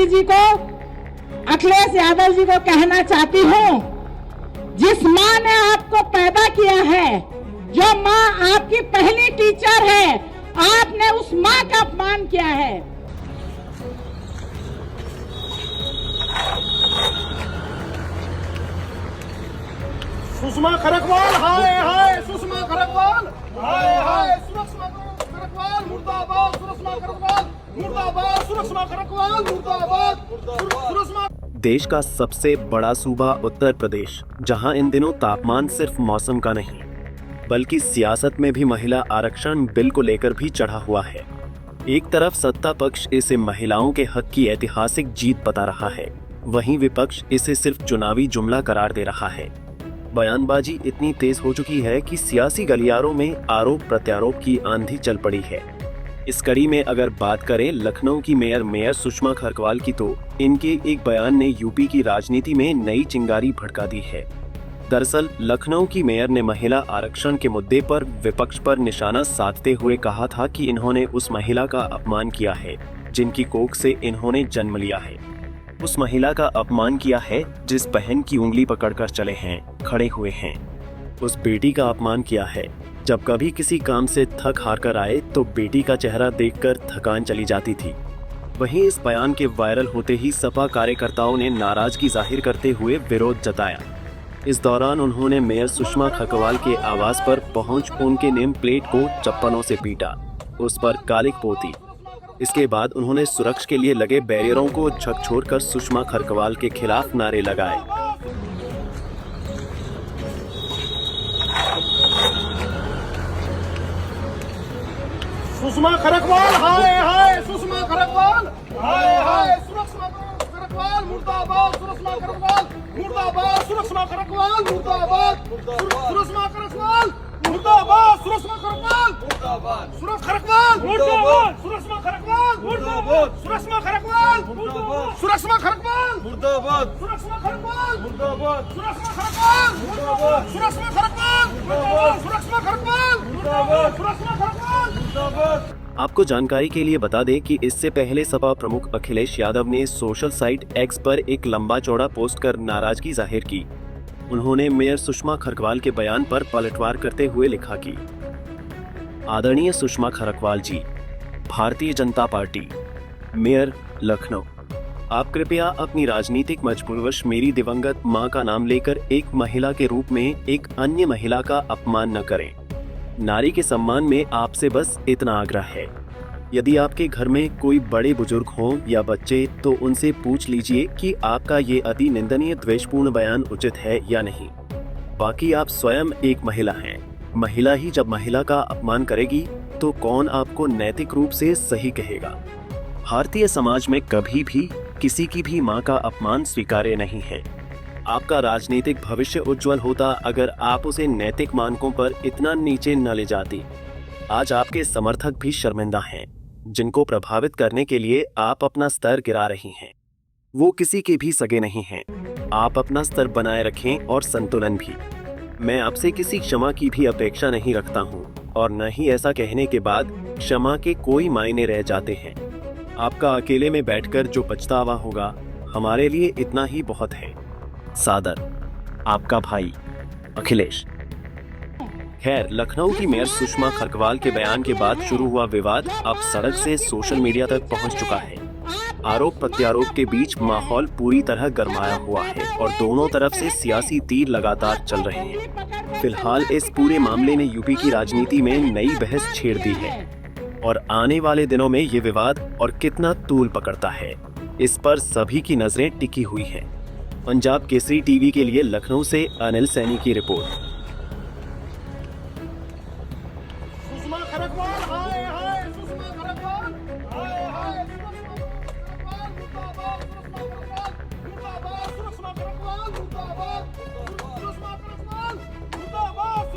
मोदी जी को, अखिलेश यादव जी को कहना चाहती हूँ, जिस माँ ने आपको पैदा किया है, जो माँ आपकी पहली टीचर है, आपने उस माँ का अपमान किया है। सुषमा खरकवाल हाय हाय, सुषमा खरकवाल हाय हाय, सुषमा खरकवाल मुर्दाबाद, सुषमा खरकवाल मुर्दाबाद, सुषमा खरकवाल मुर्दाबाद, सुषमा। देश का सबसे बड़ा सूबा उत्तर प्रदेश, जहां इन दिनों तापमान सिर्फ मौसम का नहीं बल्कि सियासत में भी महिला आरक्षण बिल को लेकर भी चढ़ा हुआ है। एक तरफ सत्ता पक्ष इसे महिलाओं के हक की ऐतिहासिक जीत बता रहा है, वहीं विपक्ष इसे सिर्फ चुनावी जुमला करार दे रहा है। बयानबाजी इतनी तेज हो चुकी है कि सियासी गलियारों में आरोप प्रत्यारोप की आंधी चल पड़ी है। इस कड़ी में अगर बात करें लखनऊ की मेयर सुषमा खरकवाल की, तो इनके एक बयान ने यूपी की राजनीति में नई चिंगारी भड़का दी है। दरअसल लखनऊ की मेयर ने महिला आरक्षण के मुद्दे पर विपक्ष पर निशाना साधते हुए कहा था कि इन्होंने उस महिला का अपमान किया है जिनकी कोख से इन्होंने जन्म लिया है। उस महिला का अपमान किया है जिस बहन की उंगली पकड़कर चले हैं, खड़े हुए हैं। उस बेटी का अपमान किया है जब कभी किसी काम से थक हार कर आए तो बेटी का चेहरा देखकर थकान चली जाती थी। वहीं इस बयान के वायरल होते ही सपा कार्यकर्ताओं ने नाराजगी जाहिर करते हुए विरोध जताया। इस दौरान उन्होंने मेयर सुषमा खरकवाल के आवास पर पहुंच उनके नेम प्लेट को चप्पलों से पीटा, उस पर कालिक पोती। इसके बाद उन्होंने सुरक्षा के लिए लगे बैरियरों को झकझोरकर सुषमा खरकवाल के खिलाफ नारे लगाए। सुषमा खरकवाल हाय हाय, सुषमा खरकवाल हाय हाय, सुषमा खरकवाल मुर्दाबाद, सुषमा खरकवाल मुर्दाबाद, सुषमा खरकवाल मुर्दाबाद, सुषमा खरकवाल मुर्दाबाद, सुषमा खरकवाल मुर्दाबाद, सुषमा खरकवाल मुर्दाबाद, सुषमा खरकवाल मुर्दाबाद, सुषमा खरकवाल मुर्दाबाद, सुषमा खरकवाल मुर्दाबाद, सुषमा खरकवाल मुर्दाबाद, सुषमा खरकवाल मुर्दाबाद, सुषमा खरकवाल मुर्दाबाद, सुषमा खरकवाल मुर्दाबाद, सुषमा खरकवाल मुर्दाबाद। आपको जानकारी के लिए बता दें कि इससे पहले सपा प्रमुख अखिलेश यादव ने सोशल साइट एक्स पर एक लंबा चौड़ा पोस्ट कर नाराजगी जाहिर की। उन्होंने मेयर सुषमा खरकवाल के बयान पर पलटवार करते हुए लिखा कि आदरणीय सुषमा खरकवाल जी, भारतीय जनता पार्टी, मेयर लखनऊ, आप कृपया अपनी राजनीतिक मजबूरीवश मेरी दिवंगत मां का नाम लेकर एक महिला के रूप में एक अन्य महिला का अपमान न करें। नारी के सम्मान में आपसे बस इतना आग्रह है। यदि आपके घर में कोई बड़े बुजुर्ग हों या बच्चे तो उनसे पूछ लीजिए कि आपका ये अति निंदनीय द्वेषपूर्ण बयान उचित है या नहीं। बाकी आप स्वयं एक महिला हैं। महिला ही जब महिला का अपमान करेगी तो कौन आपको नैतिक रूप से सही कहेगा। भारतीय समाज में कभी भी किसी की भी मां का अपमान स्वीकार्य नहीं है। आपका राजनीतिक भविष्य उज्जवल होता अगर आप उसे नैतिक मानकों पर इतना नीचे न ले जाती। आज आपके समर्थक भी शर्मिंदा हैं, जिनको प्रभावित करने के लिए आप अपना स्तर गिरा रही हैं। वो किसी के भी सगे नहीं हैं। आप अपना स्तर बनाए रखें और संतुलन भी। मैं आपसे किसी क्षमा की भी अपेक्षा नहीं रखता हूँ और न ही ऐसा कहने के बाद क्षमा के कोई मायने रह जाते हैं। आपका अकेले में बैठकर जो पछतावा होगा, हमारे लिए इतना ही बहुत है। सादर, आपका भाई अखिलेश। खैर, लखनऊ की मेयर सुषमा खरकवाल के बयान के बाद शुरू हुआ विवाद अब सड़क से सोशल मीडिया तक पहुंच चुका है। आरोप प्रत्यारोप के बीच माहौल पूरी तरह गरमाया हुआ है और दोनों तरफ से सियासी तीर लगातार चल रहे हैं। फिलहाल इस पूरे मामले ने यूपी की राजनीति में नई बहस छेड़ दी है और आने वाले दिनों में ये विवाद और कितना तूल पकड़ता है, इस पर सभी की नजरें टिकी हुई हैं। पंजाब केसरी टीवी के लिए लखनऊ से अनिल सैनी की रिपोर्ट।